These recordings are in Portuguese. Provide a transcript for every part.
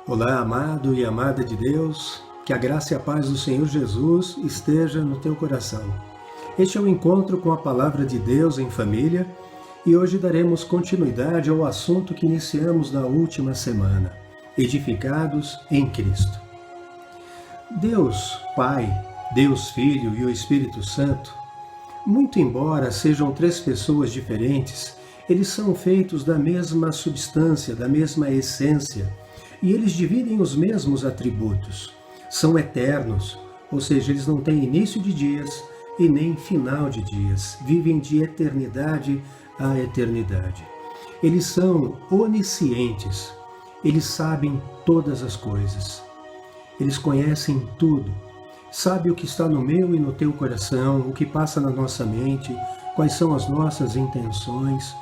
Olá, amado e amada de Deus, que a graça e a paz do Senhor Jesus esteja no teu coração. Este é o encontro com a Palavra de Deus em família e hoje daremos continuidade ao assunto que iniciamos na última semana, edificados em Cristo. Deus Pai, Deus Filho e o Espírito Santo, muito embora sejam três pessoas diferentes, eles são feitos da mesma substância, da mesma essência, e eles dividem os mesmos atributos. São eternos, ou seja, eles não têm início de dias e nem final de dias. Vivem de eternidade a eternidade. Eles são oniscientes. Eles sabem todas as coisas. Eles conhecem tudo. Sabem o que está no meu e no teu coração, o que passa na nossa mente, quais são as nossas intenções.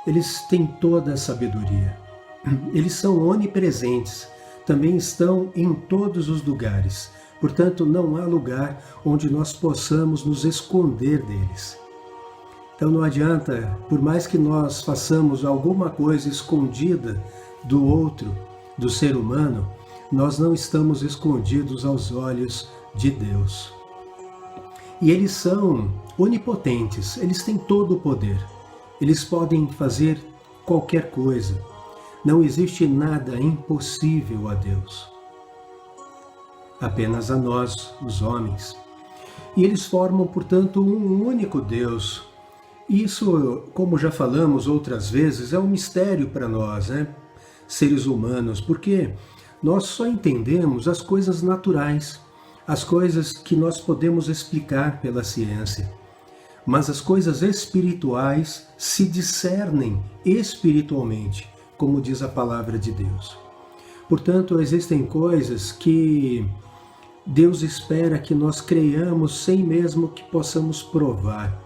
Eles têm toda a sabedoria. Eles são onipresentes, também estão em todos os lugares. Portanto, não há lugar onde nós possamos nos esconder deles. Então não adianta, por mais que nós façamos alguma coisa escondida do outro, do ser humano, nós não estamos escondidos aos olhos de Deus. E eles são onipotentes, eles têm todo o poder. Eles podem fazer qualquer coisa. Não existe nada impossível a Deus. Apenas a nós, os homens. E eles formam, portanto, um único Deus. E isso, como já falamos outras vezes, é um mistério para nós, seres humanos, porque nós só entendemos as coisas naturais, as coisas que nós podemos explicar pela ciência. Mas as coisas espirituais se discernem espiritualmente, como diz a palavra de Deus. Portanto, existem coisas que Deus espera que nós creiamos sem mesmo que possamos provar.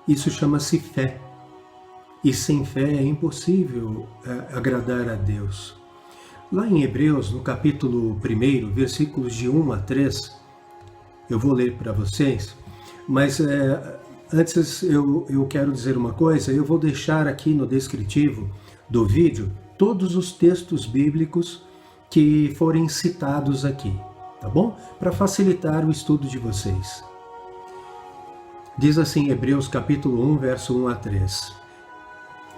Isso chama-se fé. E sem fé é impossível agradar a Deus. Lá em Hebreus, no capítulo 1, versículos de 1 a 3, eu vou ler para vocês, mas antes eu quero dizer uma coisa, eu vou deixar aqui no descritivo do vídeo todos os textos bíblicos que forem citados aqui, tá bom? Para facilitar o estudo de vocês. Diz assim Hebreus capítulo 1, verso 1 a 3.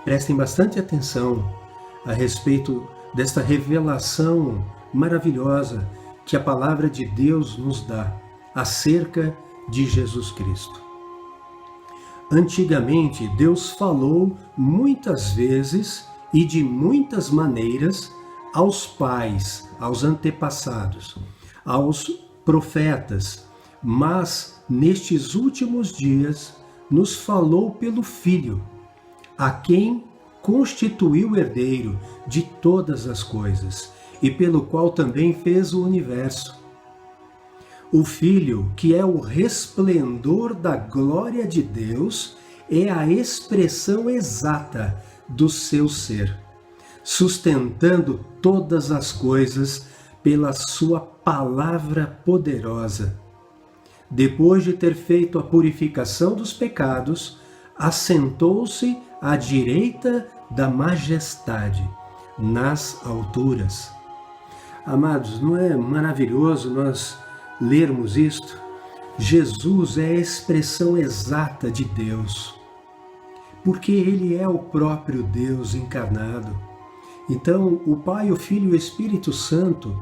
Prestem bastante atenção a respeito desta revelação maravilhosa que a palavra de Deus nos dá acerca de Jesus Cristo. Antigamente, Deus falou muitas vezes e de muitas maneiras aos pais, aos antepassados, aos profetas, mas nestes últimos dias nos falou pelo Filho, a quem constituiu herdeiro de todas as coisas e pelo qual também fez o universo. O Filho, que é o resplendor da glória de Deus, é a expressão exata do seu ser, sustentando todas as coisas pela sua palavra poderosa. Depois de ter feito a purificação dos pecados, assentou-se à direita da majestade, nas alturas. Amados, não é maravilhoso nós lermos isto? Jesus é a expressão exata de Deus, porque Ele é o próprio Deus encarnado. Então, o Pai, o Filho e o Espírito Santo,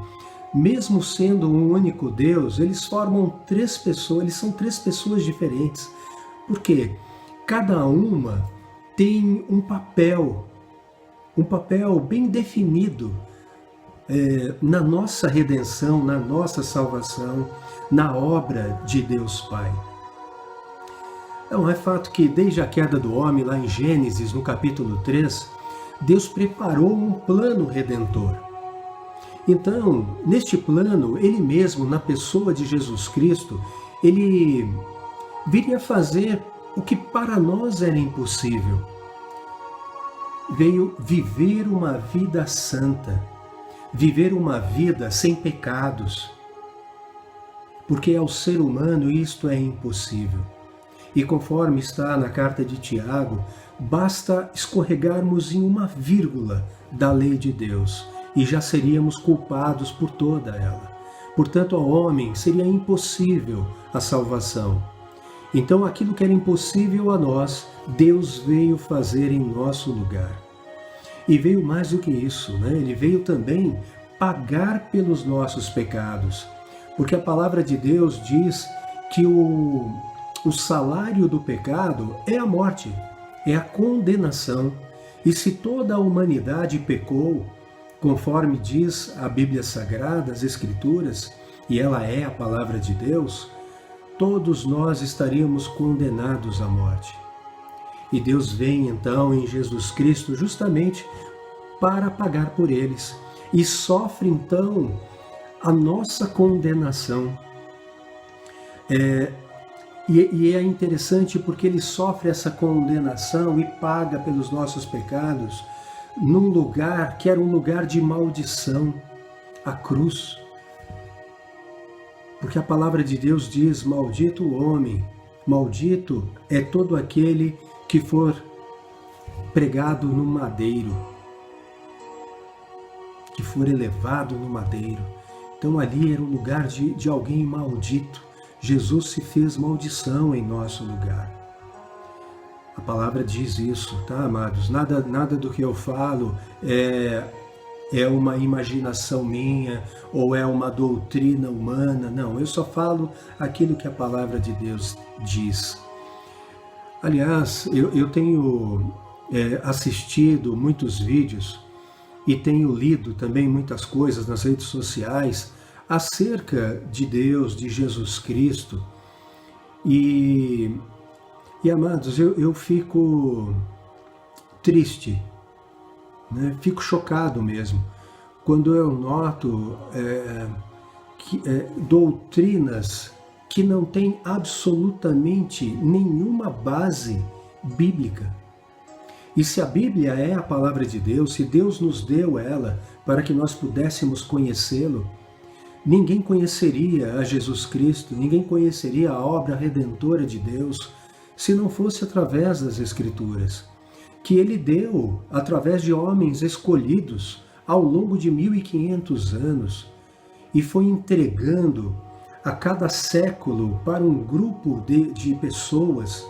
mesmo sendo um único Deus, eles formam três pessoas, eles são três pessoas diferentes, porque cada uma tem um papel bem definido na nossa redenção, na nossa salvação, na obra de Deus Pai. Então, é fato que desde a queda do homem, lá em Gênesis, no capítulo 3, Deus preparou um plano redentor. Então, neste plano, Ele mesmo, na pessoa de Jesus Cristo, Ele viria fazer o que para nós era impossível. Veio viver uma vida santa, viver uma vida sem pecados, porque ao ser humano isto é impossível. E conforme está na carta de Tiago, basta escorregarmos em uma vírgula da lei de Deus e já seríamos culpados por toda ela. Portanto, ao homem seria impossível a salvação. Então, aquilo que era impossível a nós, Deus veio fazer em nosso lugar. E veio mais do que isso, né? Ele veio também pagar pelos nossos pecados. Porque a palavra de Deus diz que o salário do pecado é a morte, é a condenação. E se toda a humanidade pecou, conforme diz a Bíblia Sagrada, as Escrituras, e ela é a palavra de Deus, todos nós estaríamos condenados à morte. E Deus vem então em Jesus Cristo justamente para pagar por eles. E sofre então a nossa condenação. E é interessante porque ele sofre essa condenação e paga pelos nossos pecados num lugar que era um lugar de maldição, a cruz. Porque a palavra de Deus diz: maldito o homem, maldito é todo aquele que for pregado no madeiro, que for elevado no madeiro. Então ali era um lugar de alguém maldito. Jesus se fez maldição em nosso lugar. A palavra diz isso, tá, amados? Nada do que eu falo é uma imaginação minha ou é uma doutrina humana. Não, eu só falo aquilo que a palavra de Deus diz. Aliás, eu tenho assistido muitos vídeos e tenho lido também muitas coisas nas redes sociais acerca de Deus, de Jesus Cristo. E amados, eu fico triste, né? Fico chocado mesmo, quando eu noto doutrinas que não têm absolutamente nenhuma base bíblica. E se a Bíblia é a palavra de Deus, se Deus nos deu ela para que nós pudéssemos conhecê-lo, ninguém conheceria a Jesus Cristo, ninguém conheceria a obra redentora de Deus, se não fosse através das Escrituras, que Ele deu através de homens escolhidos ao longo de 1500 anos e foi entregando a cada século para um grupo de pessoas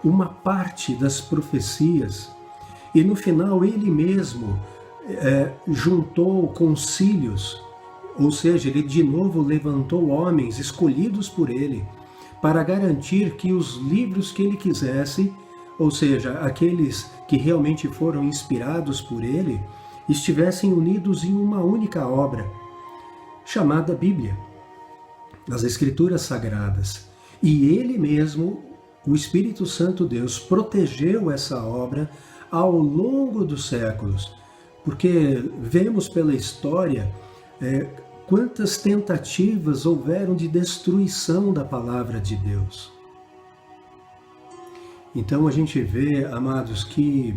uma parte das profecias. E no final Ele mesmo juntou concílios, ou seja, Ele de novo levantou homens escolhidos por Ele, para garantir que os livros que Ele quisesse, ou seja, aqueles que realmente foram inspirados por Ele, estivessem unidos em uma única obra, chamada Bíblia, as Escrituras Sagradas. E Ele mesmo, o Espírito Santo Deus, protegeu essa obra ao longo dos séculos, porque vemos pela história quantas tentativas houveram de destruição da palavra de Deus. Então a gente vê, amados, que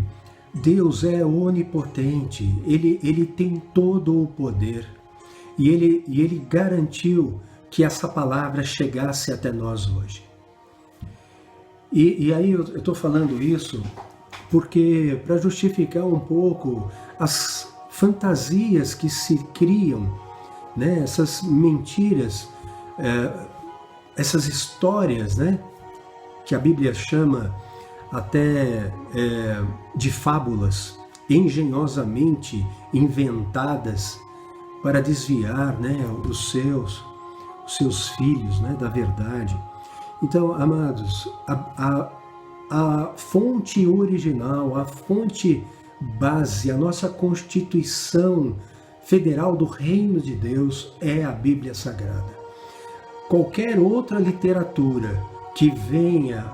Deus é onipotente, Ele tem todo o poder e Ele garantiu que essa palavra chegasse até nós hoje. E aí eu estou falando isso porque para justificar um pouco as fantasias que se criam, né, essas mentiras, essas histórias, né, que a Bíblia chama até de fábulas, engenhosamente inventadas para desviar, né, os seus filhos, né, da verdade. Então, amados, a fonte original, a fonte base, a nossa Constituição Federal do Reino de Deus é a Bíblia Sagrada. Qualquer outra literatura que venha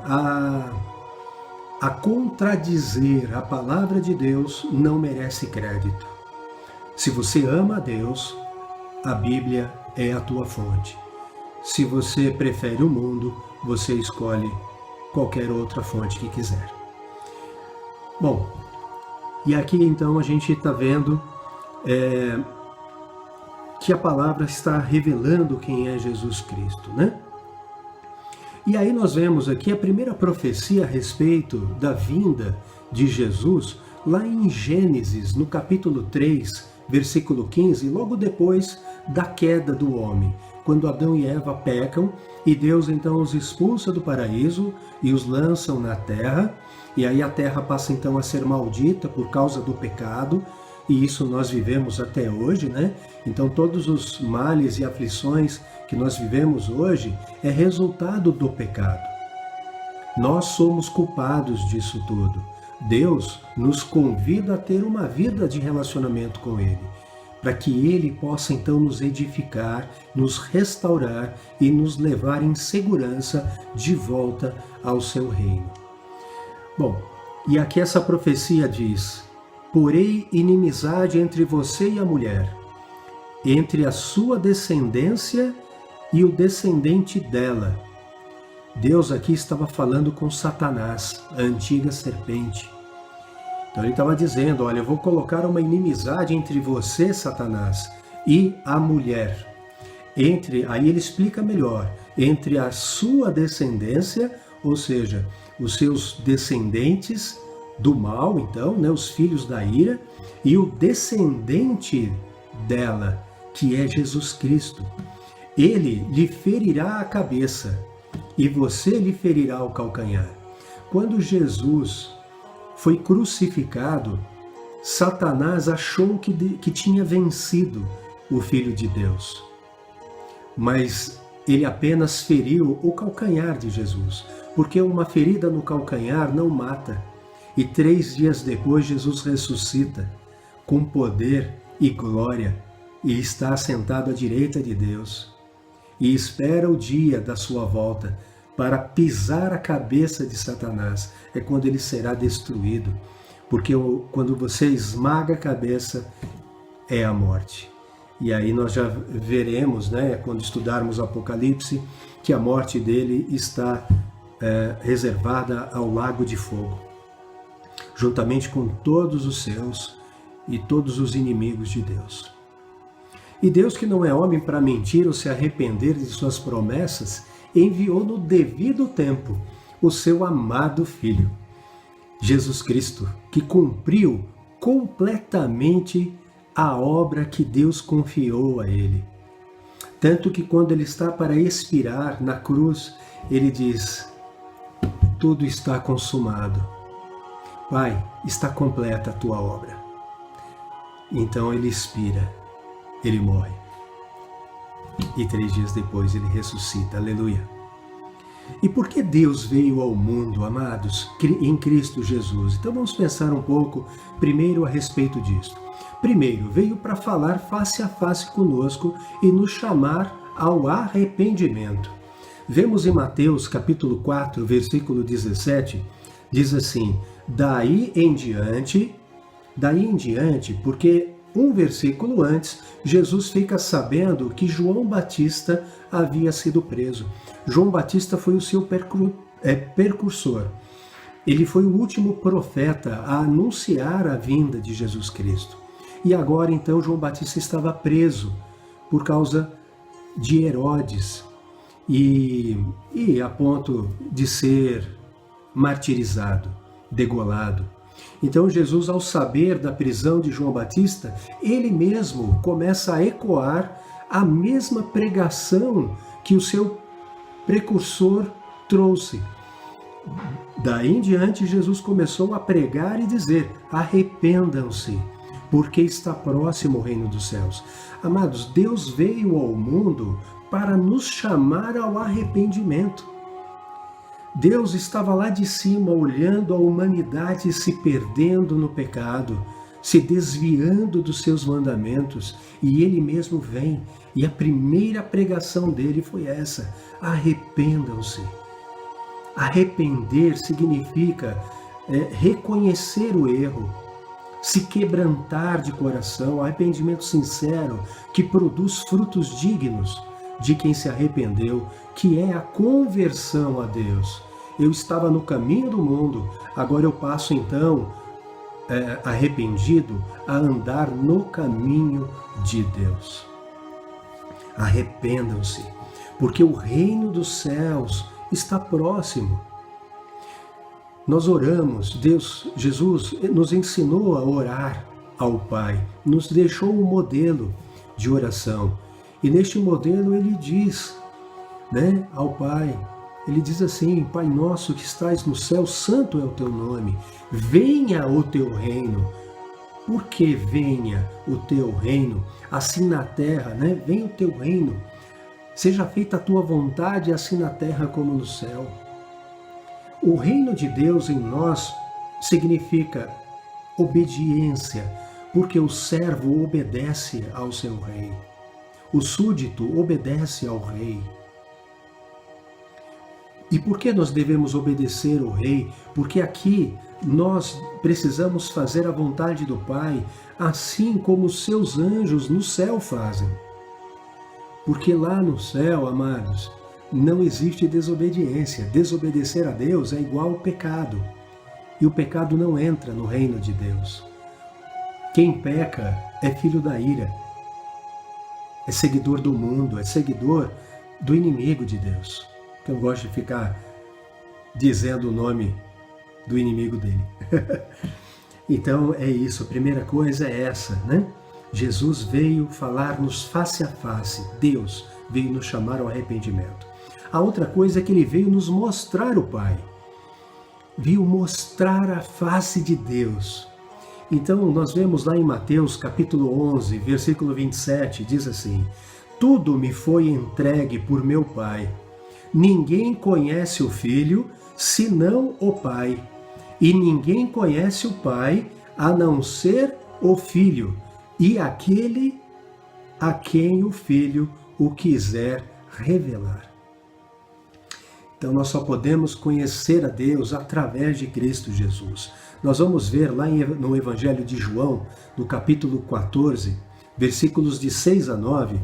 a contradizer a palavra de Deus não merece crédito. Se você ama a Deus, a Bíblia é a tua fonte. Se você prefere o mundo, você escolhe qualquer outra fonte que quiser. Bom, e aqui então a gente está vendo que a palavra está revelando quem é Jesus Cristo, né? E aí nós vemos aqui a primeira profecia a respeito da vinda de Jesus, lá em Gênesis, no capítulo 3, versículo 15, logo depois da queda do homem, quando Adão e Eva pecam e Deus então os expulsa do paraíso e os lançam na terra, e aí a terra passa então a ser maldita por causa do pecado, e isso nós vivemos até hoje, né? Então todos os males e aflições que nós vivemos hoje é resultado do pecado. Nós somos culpados disso tudo. Deus nos convida a ter uma vida de relacionamento com Ele, para que Ele possa então nos edificar, nos restaurar e nos levar em segurança de volta ao seu reino. Bom, e aqui essa profecia diz: porei inimizade entre você e a mulher, entre a sua descendência e o descendente dela. Deus aqui estava falando com Satanás, a antiga serpente. Então ele estava dizendo: olha, eu vou colocar uma inimizade entre você, Satanás, e a mulher. Aí ele explica melhor, entre a sua descendência, ou seja, os seus descendentes do mal, então, né, os filhos da ira, e o descendente dela, que é Jesus Cristo. Ele lhe ferirá a cabeça e você lhe ferirá o calcanhar. Quando Jesus foi crucificado, Satanás achou que tinha vencido o Filho de Deus. Mas ele apenas feriu o calcanhar de Jesus, porque uma ferida no calcanhar não mata. E 3 dias depois Jesus ressuscita com poder e glória e está assentado à direita de Deus. E espera o dia da sua volta para pisar a cabeça de Satanás. É quando ele será destruído. Porque quando você esmaga a cabeça, é a morte. E aí nós já veremos, né, quando estudarmos o Apocalipse, que a morte dele está reservada ao lago de fogo, juntamente com todos os seus e todos os inimigos de Deus. E Deus, que não é homem para mentir ou se arrepender de suas promessas, enviou no devido tempo o seu amado Filho, Jesus Cristo, que cumpriu completamente a obra que Deus confiou a ele. Tanto que quando ele está para expirar na cruz, ele diz: tudo está consumado. Pai, está completa a tua obra. Então ele expira, ele morre. E 3 dias depois ele ressuscita. Aleluia. E por que Deus veio ao mundo, amados, em Cristo Jesus? Então vamos pensar um pouco primeiro a respeito disso. Primeiro, veio para falar face a face conosco e nos chamar ao arrependimento. Vemos em Mateus capítulo 4, versículo 17, diz assim: daí em diante, porque um versículo antes, Jesus fica sabendo que João Batista havia sido preso. João Batista foi o seu precursor. Ele foi o último profeta a anunciar a vinda de Jesus Cristo. E agora, então, João Batista estava preso por causa de Herodes e a ponto de ser martirizado, degolado. Então Jesus, ao saber da prisão de João Batista, ele mesmo começa a ecoar a mesma pregação que o seu precursor trouxe. Daí em diante, Jesus começou a pregar e dizer: arrependam-se, porque está próximo o reino dos céus. Amados, Deus veio ao mundo para nos chamar ao arrependimento. Deus estava lá de cima olhando a humanidade se perdendo no pecado, se desviando dos seus mandamentos, e Ele mesmo vem. E a primeira pregação dele foi essa: arrependam-se. Arrepender significa reconhecer o erro, se quebrantar de coração, arrependimento sincero que produz frutos dignos de quem se arrependeu, que é a conversão a Deus. Eu estava no caminho do mundo, agora eu passo então, arrependido, a andar no caminho de Deus. Arrependam-se, porque o reino dos céus está próximo. Nós oramos, Jesus nos ensinou a orar ao Pai, nos deixou um modelo de oração. E neste modelo ele diz, ao Pai, ele diz assim: Pai nosso que estais no céu, santo é o teu nome, venha o teu reino. Por que venha o teu reino? Assim na terra, venha o teu reino. Seja feita a tua vontade, assim na terra como no céu. O reino de Deus em nós significa obediência, porque o servo obedece ao seu rei. O súdito obedece ao rei. E por que nós devemos obedecer ao rei? Porque aqui nós precisamos fazer a vontade do Pai, assim como os seus anjos no céu fazem. Porque lá no céu, amados, não existe desobediência. Desobedecer a Deus é igual ao pecado. E o pecado não entra no reino de Deus. Quem peca é filho da ira. É seguidor do mundo, é seguidor do inimigo de Deus. Eu gosto de ficar dizendo o nome do inimigo dele. Então é isso, a primeira coisa é essa, Jesus veio falar-nos face a face, Deus veio nos chamar ao arrependimento. A outra coisa é que ele veio nos mostrar o Pai, veio mostrar a face de Deus. Então nós vemos lá em Mateus capítulo 11, versículo 27, diz assim: tudo me foi entregue por meu Pai. Ninguém conhece o Filho, senão o Pai. E ninguém conhece o Pai, a não ser o Filho, e aquele a quem o Filho o quiser revelar. Então nós só podemos conhecer a Deus através de Cristo Jesus. Nós vamos ver lá no Evangelho de João, no capítulo 14, versículos de 6 a 9,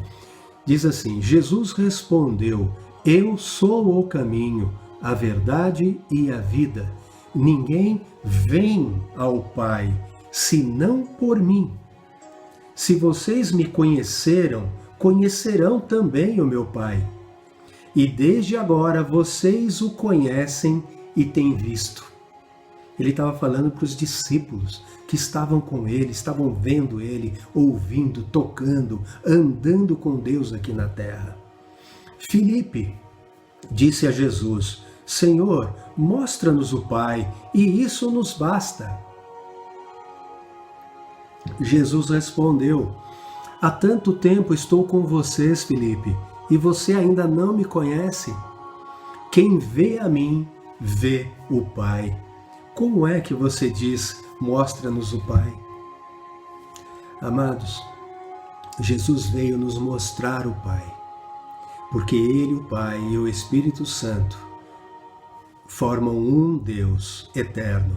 diz assim: Jesus respondeu: eu sou o caminho, a verdade e a vida. Ninguém vem ao Pai, senão por mim. Se vocês me conheceram, conhecerão também o meu Pai. E desde agora vocês o conhecem e têm visto. Ele estava falando para os discípulos que estavam com ele, estavam vendo ele, ouvindo, tocando, andando com Deus aqui na terra. Filipe disse a Jesus: Senhor, mostra-nos o Pai, e isso nos basta. Jesus respondeu: há tanto tempo estou com vocês, Filipe, e você ainda não me conhece? Quem vê a mim, vê o Pai. Como é que você diz, mostra-nos o Pai? Amados, Jesus veio nos mostrar o Pai, porque Ele, o Pai e o Espírito Santo formam um Deus eterno,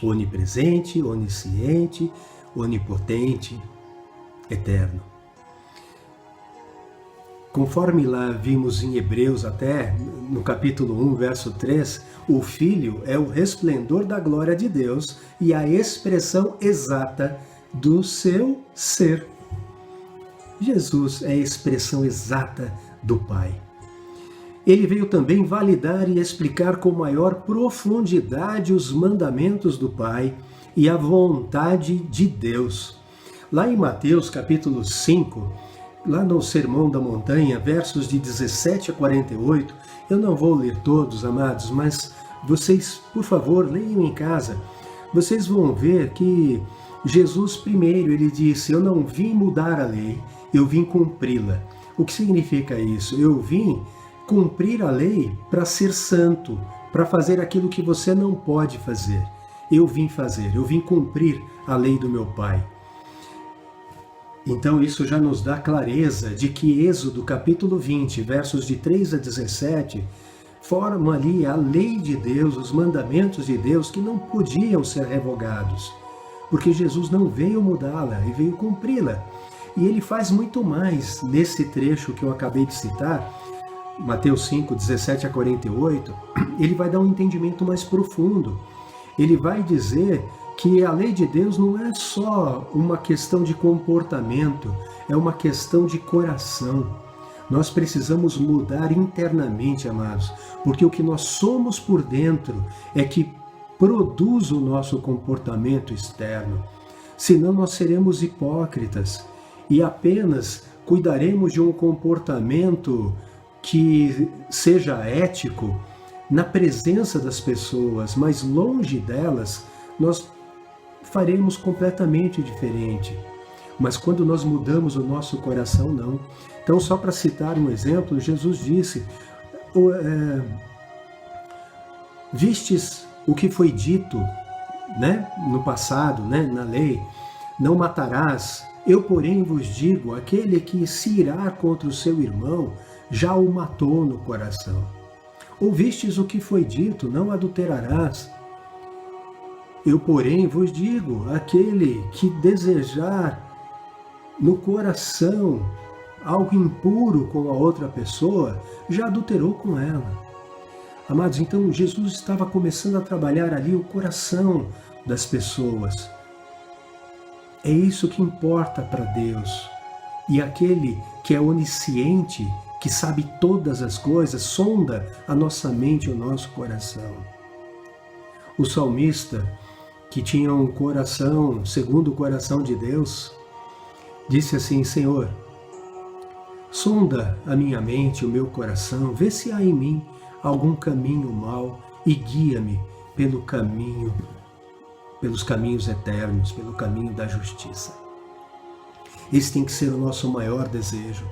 onipresente, onisciente, onipotente, eterno. Conforme lá vimos em Hebreus até, no capítulo 1, verso 3, o Filho é o resplendor da glória de Deus e a expressão exata do seu ser. Jesus é a expressão exata do Pai. Ele veio também validar e explicar com maior profundidade os mandamentos do Pai e a vontade de Deus. Lá em Mateus capítulo 5, lá no Sermão da Montanha, versos de 17 a 48, eu não vou ler todos, amados, mas vocês, por favor, leiam em casa. Vocês vão ver que Jesus primeiro, ele disse: eu não vim mudar a lei, eu vim cumpri-la. O que significa isso? Eu vim cumprir a lei para ser santo, para fazer aquilo que você não pode fazer. Eu vim fazer, eu vim cumprir a lei do meu Pai. Então isso já nos dá clareza de que Êxodo capítulo 20, versos de 3 a 17, formam ali a lei de Deus, os mandamentos de Deus que não podiam ser revogados, porque Jesus não veio mudá-la e veio cumpri-la. E ele faz muito mais nesse trecho que eu acabei de citar, Mateus 5, 17 a 48, ele vai dar um entendimento mais profundo. Ele vai dizer que a lei de Deus não é só uma questão de comportamento, é uma questão de coração. Nós precisamos mudar internamente, amados, porque o que nós somos por dentro é que produz o nosso comportamento externo. senão nós seremos hipócritas e apenas cuidaremos de um comportamento que seja ético na presença das pessoas, mas longe delas, nós faremos completamente diferente. Mas quando nós mudamos o nosso coração, não. Então, só para citar um exemplo, Jesus disse, vistes o que foi dito, né, no passado, né, na lei, não matarás. Eu, porém, vos digo, aquele que se irá contra o seu irmão, já o matou no coração. Ouvistes o que foi dito, não adulterarás. Eu, porém, vos digo, aquele que desejar no coração algo impuro com a outra pessoa, já adulterou com ela. Amados, então Jesus estava começando a trabalhar ali o coração das pessoas. É isso que importa para Deus. E aquele que é onisciente, que sabe todas as coisas, sonda a nossa mente e o nosso coração. O salmista, que tinha um coração segundo o coração de Deus, disse assim, Senhor, sonda a minha mente e o meu coração, vê se há em mim algum caminho mau e guia-me pelos caminhos eternos, pelo caminho da justiça. Esse tem que ser o nosso maior desejo.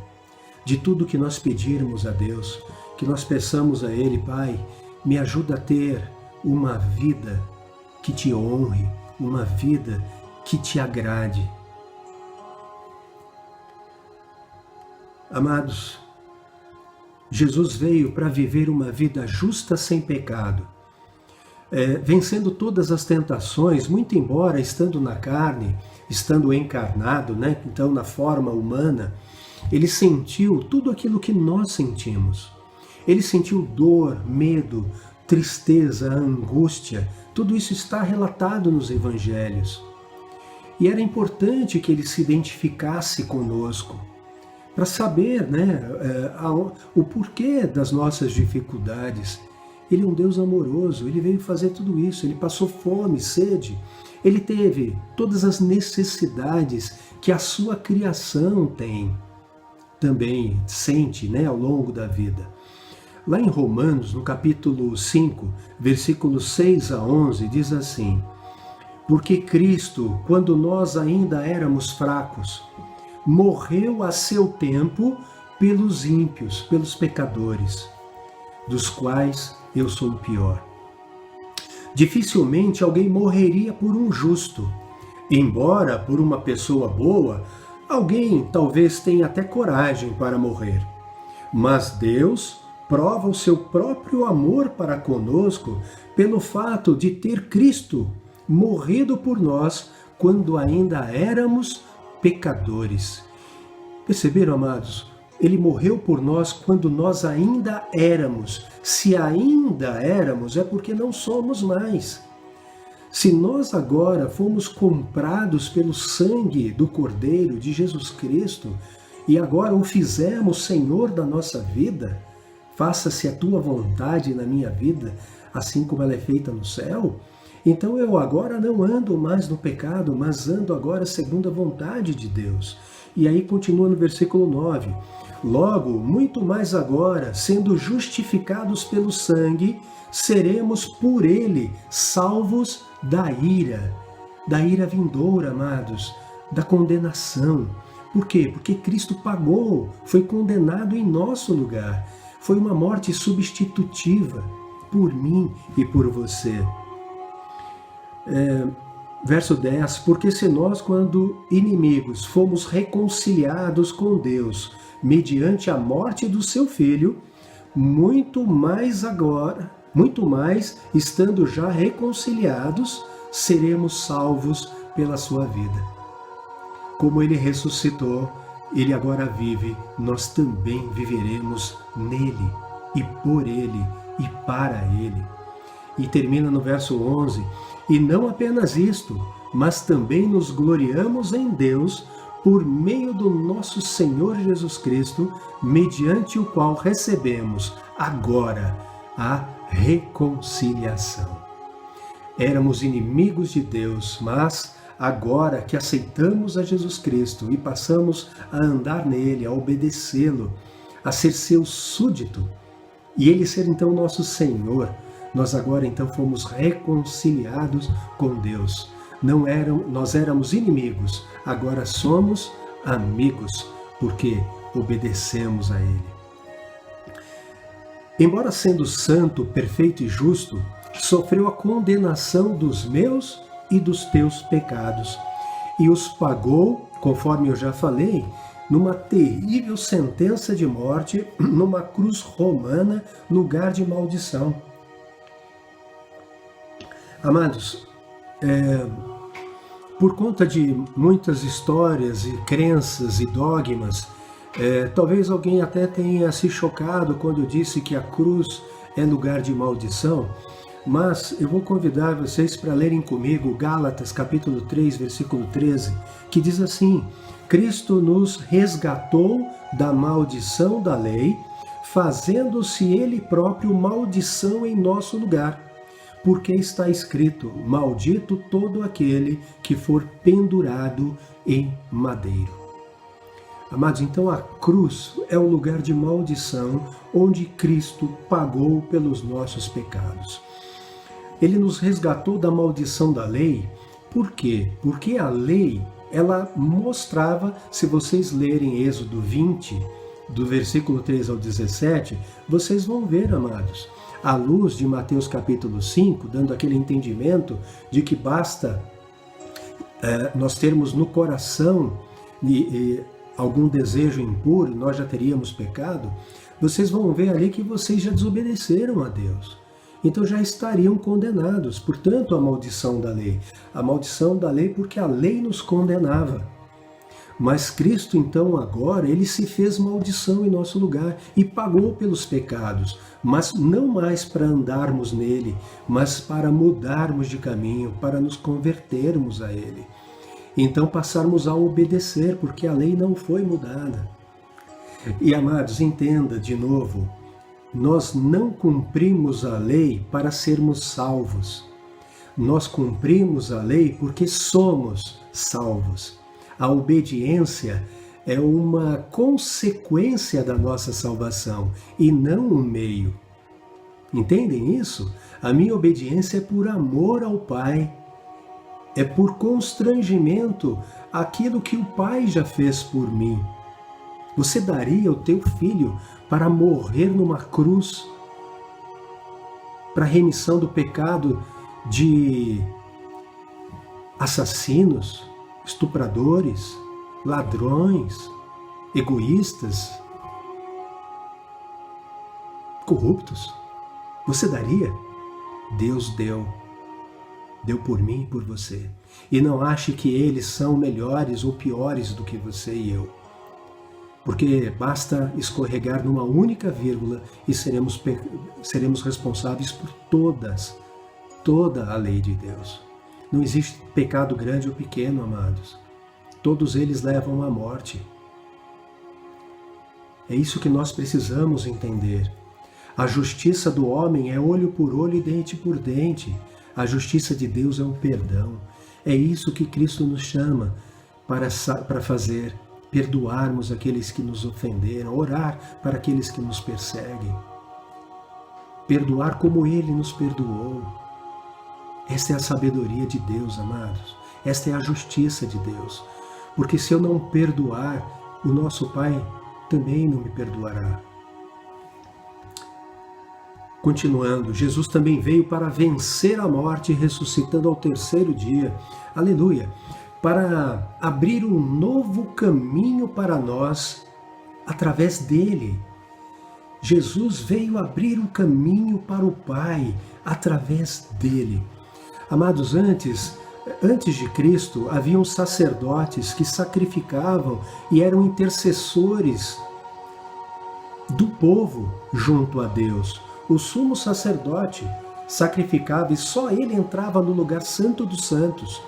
De tudo que nós pedirmos a Deus, que nós peçamos a Ele, Pai, me ajuda a ter uma vida que te honre, uma vida que te agrade. Amados, Jesus veio para viver uma vida justa sem pecado, vencendo todas as tentações, muito embora estando na carne, estando encarnado, né? Então na forma humana, ele sentiu tudo aquilo que nós sentimos. Ele sentiu dor, medo, tristeza, angústia, tudo isso está relatado nos evangelhos. E era importante que ele se identificasse conosco, para saber, né, o porquê das nossas dificuldades. Ele é um Deus amoroso, ele veio fazer tudo isso, ele passou fome, sede, ele teve todas as necessidades que a sua criação tem, também sente, né, ao longo da vida. Lá em Romanos, no capítulo 5, versículos 6 a 11, diz assim, porque Cristo, quando nós ainda éramos fracos, morreu a seu tempo pelos ímpios, pelos pecadores, dos quais eu sou o pior. Dificilmente alguém morreria por um justo, embora por uma pessoa boa, alguém talvez tenha até coragem para morrer. Mas Deus prova o seu próprio amor para conosco pelo fato de ter Cristo morrido por nós quando ainda éramos pecadores. Perceberam, amados? Ele morreu por nós quando nós ainda éramos. Se ainda éramos, é porque não somos mais. Se nós agora fomos comprados pelo sangue do Cordeiro de Jesus Cristo e agora o fizemos Senhor da nossa vida, faça-se a tua vontade na minha vida, assim como ela é feita no céu, então eu agora não ando mais no pecado, mas ando agora segundo a vontade de Deus. E aí continua no versículo 9. Logo, muito mais agora, sendo justificados pelo sangue, seremos por ele salvos da ira vindoura, amados, da condenação. Por quê? Porque Cristo pagou, foi condenado em nosso lugar. Foi uma morte substitutiva por mim e por você. Verso 10, porque se nós, quando inimigos, fomos reconciliados com Deus, mediante a morte do seu Filho, muito mais agora, muito mais, estando já reconciliados, seremos salvos pela sua vida. Como ele ressuscitou, ele agora vive, nós também viveremos nele, e por ele, e para ele. E termina no verso 11, e não apenas isto, mas também nos gloriamos em Deus por meio do nosso Senhor Jesus Cristo, mediante o qual recebemos agora a reconciliação. Éramos inimigos de Deus, mas agora que aceitamos a Jesus Cristo e passamos a andar nele, a obedecê-lo, a ser seu súdito, e ele ser então nosso Senhor, nós agora então fomos reconciliados com Deus. Nós éramos inimigos, agora somos amigos, porque obedecemos a ele. Embora sendo santo, perfeito e justo, sofreu a condenação dos meus e dos teus pecados, e os pagou, conforme eu já falei, numa terrível sentença de morte, numa cruz romana, lugar de maldição. Amados, por conta de muitas histórias e crenças e dogmas, talvez alguém até tenha se chocado quando eu disse que a cruz é lugar de maldição, mas eu vou convidar vocês para lerem comigo Gálatas capítulo 3, versículo 13, que diz assim: Cristo nos resgatou da maldição da lei, fazendo-se Ele próprio maldição em nosso lugar, porque está escrito: maldito todo aquele que for pendurado em madeiro. Amados, então a cruz é um lugar de maldição onde Cristo pagou pelos nossos pecados. Ele nos resgatou da maldição da lei. Por quê? Porque a lei, ela mostrava, se vocês lerem Êxodo 20, do versículo 3 ao 17, vocês vão ver, amados, à luz de Mateus capítulo 5, dando aquele entendimento de que basta nós termos no coração algum desejo impuro, nós já teríamos pecado. Vocês vão ver ali que vocês já desobedeceram a Deus. Então já estariam condenados. Portanto, a maldição da lei. A maldição da lei porque a lei nos condenava. Mas Cristo, então, agora, ele se fez maldição em nosso lugar e pagou pelos pecados, mas não mais para andarmos nele, mas para mudarmos de caminho, para nos convertermos a ele. Então passarmos a obedecer, porque a lei não foi mudada. E, amados, entenda de novo, nós não cumprimos a lei para sermos salvos. Nós cumprimos a lei porque somos salvos. A obediência é uma consequência da nossa salvação e não um meio. Entendem isso? A minha obediência é por amor ao Pai. É por constrangimento àquilo que o Pai já fez por mim. Você daria o teu filho para morrer numa cruz, para a remissão do pecado de assassinos, estupradores, ladrões, egoístas, corruptos? Você daria? Deus deu. Deu por mim e por você. E não ache que eles são melhores ou piores do que você e eu. Porque basta escorregar numa única vírgula e seremos responsáveis por toda a lei de Deus. Não existe pecado grande ou pequeno, amados. Todos eles levam à morte. É isso que nós precisamos entender. A justiça do homem é olho por olho e dente por dente. A justiça de Deus é um perdão. É isso que Cristo nos chama para fazer. Perdoarmos aqueles que nos ofenderam, orar para aqueles que nos perseguem. Perdoar como Ele nos perdoou. Esta é a sabedoria de Deus, amados. Esta é a justiça de Deus. Porque se eu não perdoar, o nosso Pai também não me perdoará. Continuando, Jesus também veio para vencer a morte, ressuscitando ao terceiro dia. Aleluia! Para abrir um novo caminho para nós através dele. Jesus veio abrir um caminho para o Pai através dele. Amados, antes de Cristo, haviam sacerdotes que sacrificavam e eram intercessores do povo junto a Deus. O sumo sacerdote sacrificava e só ele entrava no lugar santo dos santos,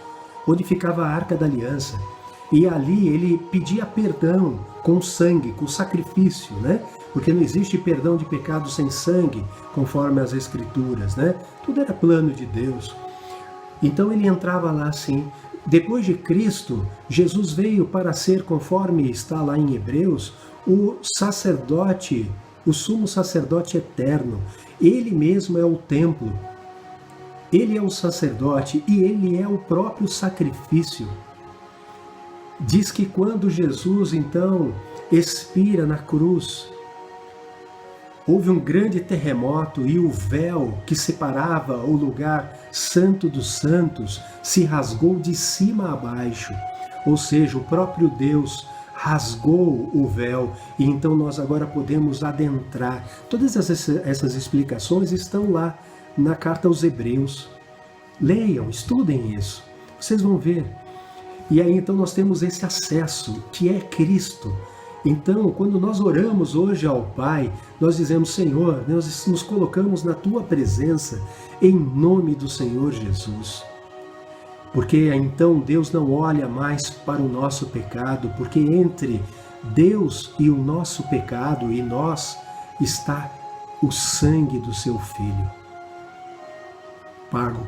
onde ficava a Arca da Aliança. E ali ele pedia perdão com sangue, com sacrifício, né? Porque não existe perdão de pecado sem sangue, conforme as Escrituras, né? Tudo era plano de Deus. Então ele entrava lá assim, Depois de Cristo, Jesus veio para ser, conforme está lá em Hebreus, o sacerdote, o sumo sacerdote eterno. Ele mesmo é o templo. Ele é o sacerdote e ele é o próprio sacrifício. Diz que quando Jesus, então, expira na cruz, houve um grande terremoto e o véu que separava o lugar santo dos santos se rasgou de cima a baixo. Ou seja, o próprio Deus rasgou o véu e então nós agora podemos adentrar. Todas essas explicações estão lá na carta aos Hebreus. Leiam, estudem isso. Vocês vão ver. E aí então nós temos esse acesso que é Cristo. Então, quando nós oramos hoje ao Pai, nós dizemos: Senhor, nós nos colocamos na Tua presença em nome do Senhor Jesus. Porque então Deus não olha mais para o nosso pecado, porque entre Deus e o nosso pecado e nós está o sangue do Seu Filho, pago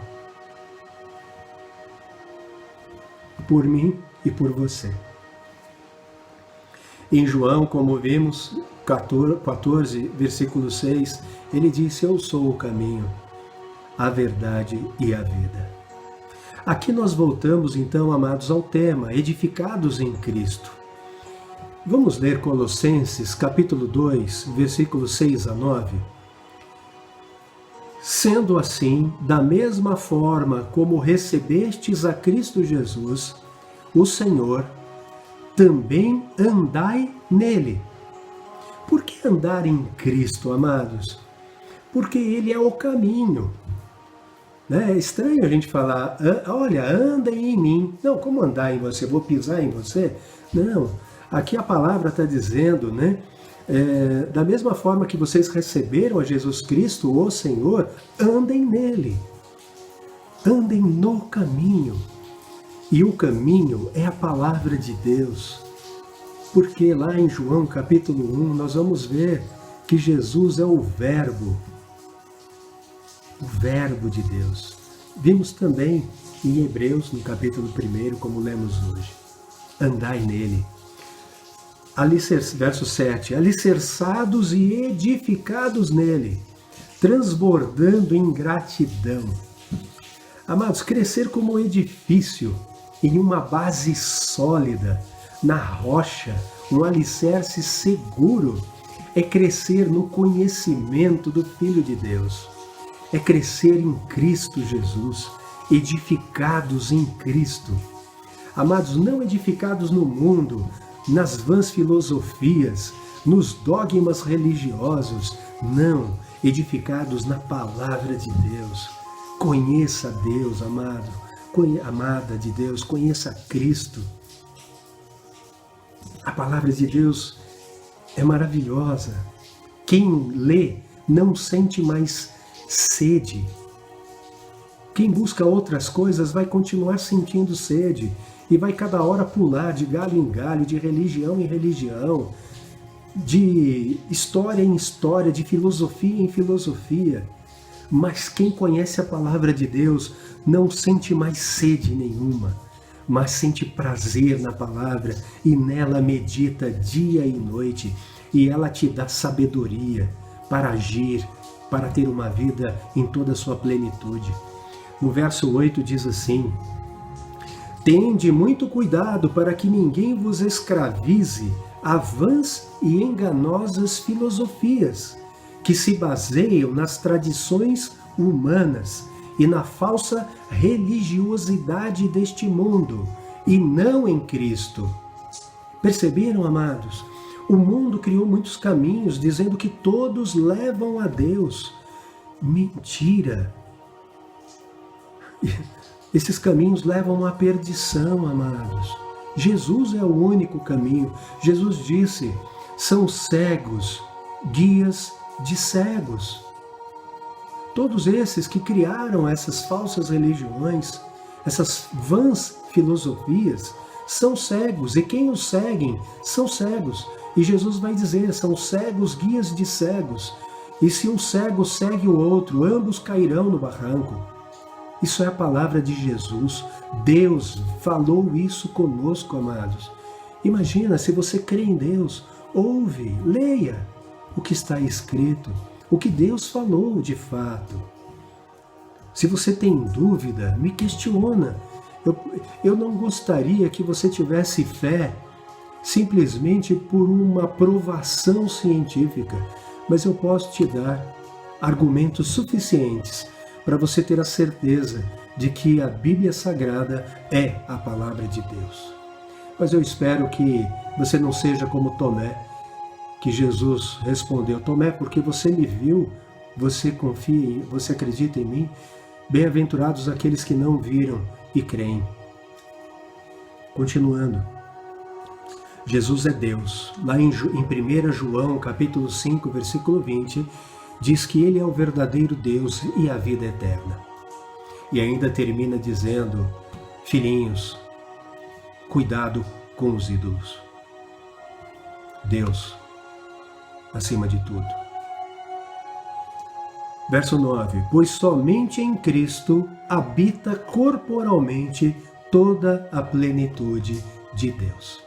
por mim e por você. Em João, como vimos, 14, versículo 6, ele disse: eu sou o caminho, a verdade e a vida. Aqui nós voltamos então, amados, ao tema, edificados em Cristo. Vamos ler Colossenses, capítulo 2, versículos 6 a 9. Sendo assim, da mesma forma como recebestes a Cristo Jesus, o Senhor, também andai nele. Por que andar em Cristo, amados? Porque Ele é o caminho. É estranho a gente falar: olha, anda em mim. Não, como andar em você? Vou pisar em você? Não, aqui a palavra está dizendo, né? Da mesma forma que vocês receberam a Jesus Cristo, o Senhor, andem nele. Andem no caminho. E o caminho é a palavra de Deus. Porque lá em João capítulo 1, nós vamos ver que Jesus é o Verbo de Deus. Vimos também em Hebreus, no capítulo 1, como lemos hoje. Andai nele. Verso 7. Alicerçados e edificados nele, transbordando em gratidão. Amados, crescer como edifício, em uma base sólida, na rocha, um alicerce seguro, é crescer no conhecimento do Filho de Deus. É crescer em Cristo Jesus, edificados em Cristo. Amados, não edificados no mundo, nas vãs filosofias, nos dogmas religiosos, não, edificados na palavra de Deus. Conheça Deus, amado, amada de Deus, conheça Cristo. A palavra de Deus é maravilhosa. Quem lê não sente mais sede. Quem busca outras coisas vai continuar sentindo sede e vai cada hora pular de galho em galho, de religião em religião, de história em história, de filosofia em filosofia. Mas quem conhece a palavra de Deus não sente mais sede nenhuma, mas sente prazer na palavra e nela medita dia e noite, e ela te dá sabedoria para agir, para ter uma vida em toda a sua plenitude. No verso 8 diz assim: tende muito cuidado para que ninguém vos escravize a vãs e enganosas filosofias, que se baseiam nas tradições humanas e na falsa religiosidade deste mundo, e não em Cristo. Perceberam, amados? O mundo criou muitos caminhos, dizendo que todos levam a Deus. Mentira! Esses caminhos levam à perdição, amados. Jesus é o único caminho. Jesus disse: são cegos, guias de cegos. Todos esses que criaram essas falsas religiões, essas vãs filosofias, são cegos, e quem os seguem são cegos. E Jesus vai dizer: são cegos, guias de cegos. E se um cego segue o outro, ambos cairão no barranco. Isso é a palavra de Jesus. Deus falou isso conosco, amados. Imagina, se você crê em Deus, ouve, leia o que está escrito, o que Deus falou de fato. Se você tem dúvida, me questiona. Eu não gostaria que você tivesse fé simplesmente por uma provação científica, mas eu posso te dar argumentos suficientes para você ter a certeza de que a Bíblia Sagrada é a palavra de Deus. Mas eu espero que você não seja como Tomé, que Jesus respondeu: Tomé, porque você me viu, você confia, você acredita em mim? Bem-aventurados aqueles que não viram e creem. Continuando, Jesus é Deus. Lá em 1 João, capítulo 5, versículo 20, diz que Ele é o verdadeiro Deus e a vida eterna. E ainda termina dizendo: filhinhos, cuidado com os ídolos. Deus, acima de tudo. Verso 9: pois somente em Cristo habita corporalmente toda a plenitude de Deus.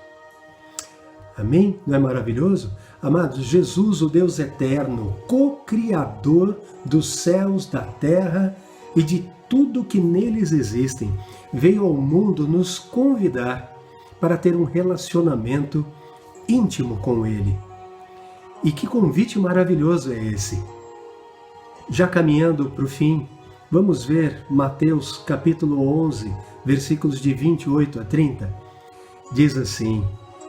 Amém? Não é maravilhoso? Amados, Jesus, o Deus eterno, co-criador dos céus, da terra e de tudo que neles existem, veio ao mundo nos convidar para ter um relacionamento íntimo com Ele. E que convite maravilhoso é esse! Já caminhando para o fim, vamos ver Mateus capítulo 11, versículos de 28 a 30. Diz assim: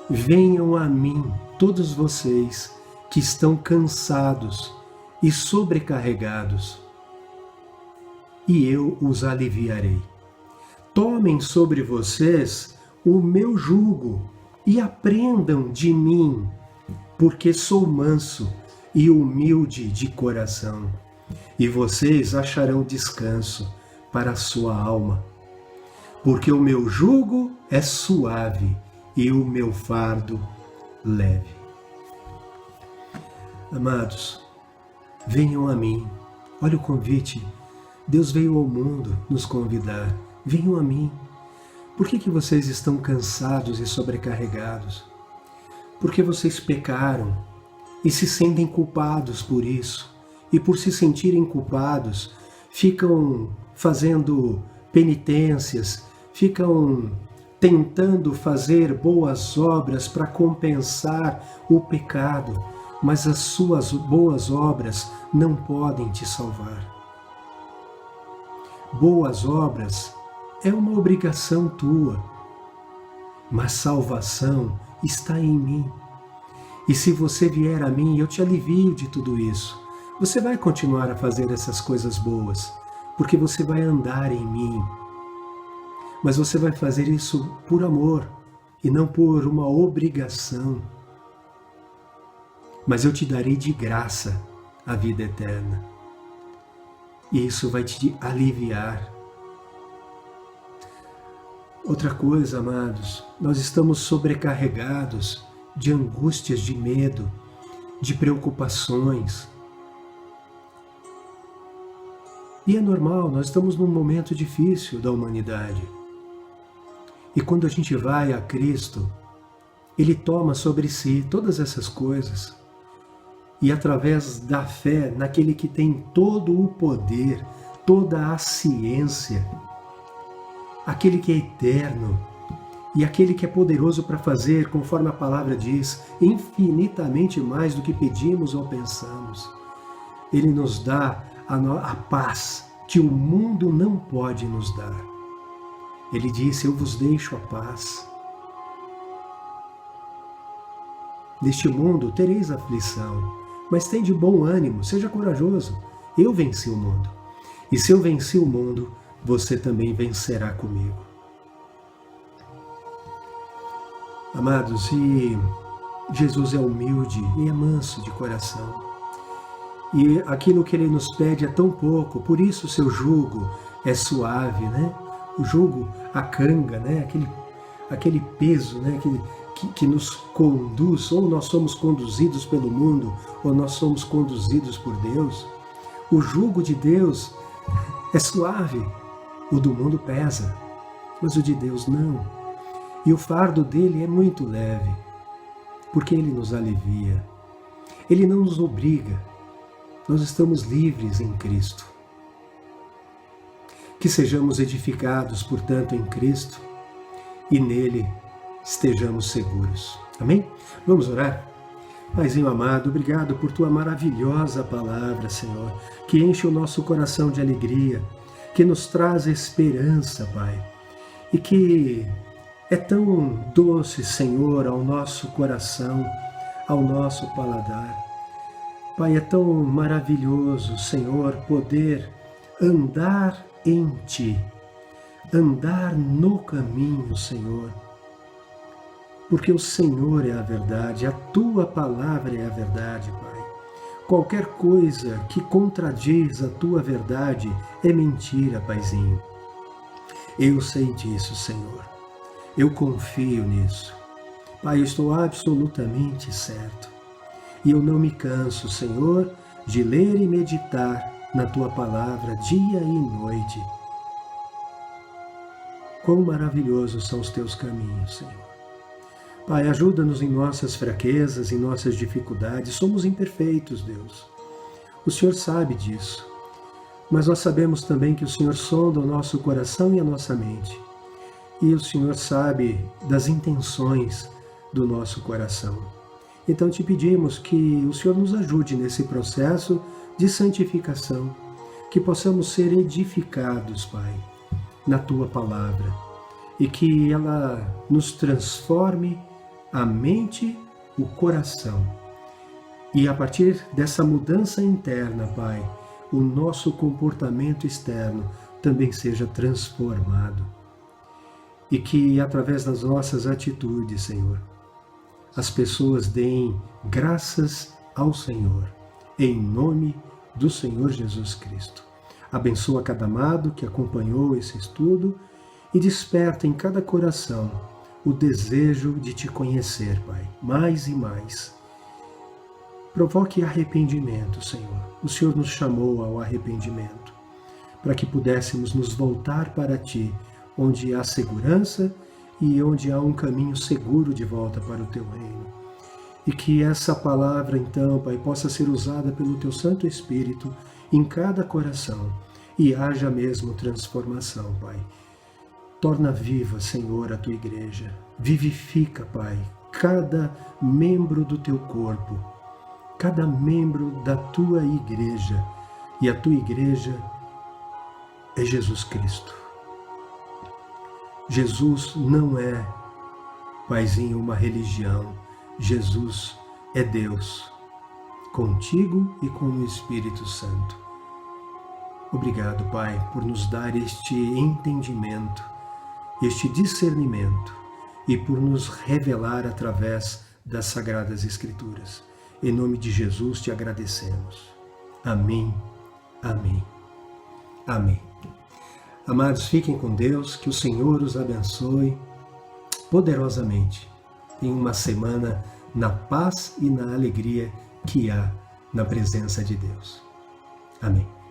venham a mim todos vocês que estão cansados e sobrecarregados, e eu os aliviarei. Tomem sobre vocês o meu jugo e aprendam de mim, porque sou manso e humilde de coração, e vocês acharão descanso para a sua alma, porque o meu jugo é suave e o meu fardo leve. Amados, venham a mim. Olha o convite. Deus veio ao mundo nos convidar. Venham a mim. Por que vocês estão cansados e sobrecarregados? Porque vocês pecaram e se sentem culpados por isso. E por se sentirem culpados, ficam fazendo penitências, ficam tentando fazer boas obras para compensar o pecado, mas as suas boas obras não podem te salvar. Boas obras é uma obrigação tua, mas salvação está em mim. E se você vier a mim, eu te alivio de tudo isso. Você vai continuar a fazer essas coisas boas, porque você vai andar em mim. Mas você vai fazer isso por amor e não por uma obrigação. Mas eu te darei de graça a vida eterna. E isso vai te aliviar. Outra coisa, amados, nós estamos sobrecarregados de angústias, de medo, de preocupações. E é normal, nós estamos num momento difícil da humanidade. E quando a gente vai a Cristo, Ele toma sobre si todas essas coisas. E através da fé naquele que tem todo o poder, toda a ciência, aquele que é eterno e aquele que é poderoso para fazer, conforme a palavra diz, infinitamente mais do que pedimos ou pensamos, Ele nos dá a paz que o mundo não pode nos dar. Ele disse: eu vos deixo a paz. Neste mundo tereis aflição, mas tende bom ânimo, seja corajoso. Eu venci o mundo. E se eu venci o mundo, você também vencerá comigo. Amados, e Jesus é humilde e é manso de coração. E aquilo que Ele nos pede é tão pouco, por isso o seu jugo é suave, né? O jugo, a canga, né? Aquele peso, né? Que nos conduz, ou nós somos conduzidos pelo mundo, ou nós somos conduzidos por Deus. O jugo de Deus é suave, O do mundo pesa, mas o de Deus não. E o fardo dele é muito leve, porque ele nos alivia. Ele não nos obriga. Nós estamos livres em Cristo. Que sejamos edificados, portanto, em Cristo e nele estejamos seguros. Amém? Vamos orar? Paizinho amado, obrigado por tua maravilhosa palavra, Senhor, que enche o nosso coração de alegria, que nos traz esperança, Pai, e que é tão doce, Senhor, ao nosso coração, ao nosso paladar. Pai, é tão maravilhoso, Senhor, poder andar em Ti, andar no caminho, Senhor, porque o Senhor é a verdade, a Tua palavra é a verdade, Pai. Qualquer coisa que contradiz a Tua verdade é mentira, Paizinho. Eu sei disso, Senhor. Eu confio nisso. Pai, eu estou absolutamente certo. E eu não me canso, Senhor, de ler e meditar na Tua palavra dia e noite. Quão maravilhosos são os Teus caminhos, Senhor. Pai, ajuda-nos em nossas fraquezas, em nossas dificuldades. Somos imperfeitos, Deus. O Senhor sabe disso. Mas nós sabemos também que o Senhor sonda o nosso coração e a nossa mente. E o Senhor sabe das intenções do nosso coração. Então te pedimos que o Senhor nos ajude nesse processo de santificação, que possamos ser edificados, Pai, na Tua palavra, e que ela nos transforme a mente, o coração. E a partir dessa mudança interna, Pai, o nosso comportamento externo também seja transformado. E que através das nossas atitudes, Senhor, as pessoas deem graças ao Senhor, em nome do Senhor Jesus Cristo. Abençoa cada amado que acompanhou esse estudo e desperta em cada coração o desejo de Te conhecer, Pai, mais e mais. Provoque arrependimento, Senhor. O Senhor nos chamou ao arrependimento, para que pudéssemos nos voltar para Ti, onde há segurança e onde há um caminho seguro de volta para o Teu reino. E que essa palavra, então, Pai, possa ser usada pelo Teu Santo Espírito em cada coração e haja mesmo transformação, Pai. Torna viva, Senhor, a Tua igreja. Vivifica, Pai, cada membro do Teu corpo, cada membro da Tua igreja. E a Tua igreja é Jesus Cristo. Jesus não é, Paizinho, uma religião. Jesus é Deus, contigo e com o Espírito Santo. Obrigado, Pai, por nos dar este entendimento, este discernimento e por nos revelar através das Sagradas Escrituras. Em nome de Jesus te agradecemos. Amém, amém, amém. Amados, fiquem com Deus, que o Senhor os abençoe poderosamente em uma semana na paz e na alegria que há na presença de Deus. Amém.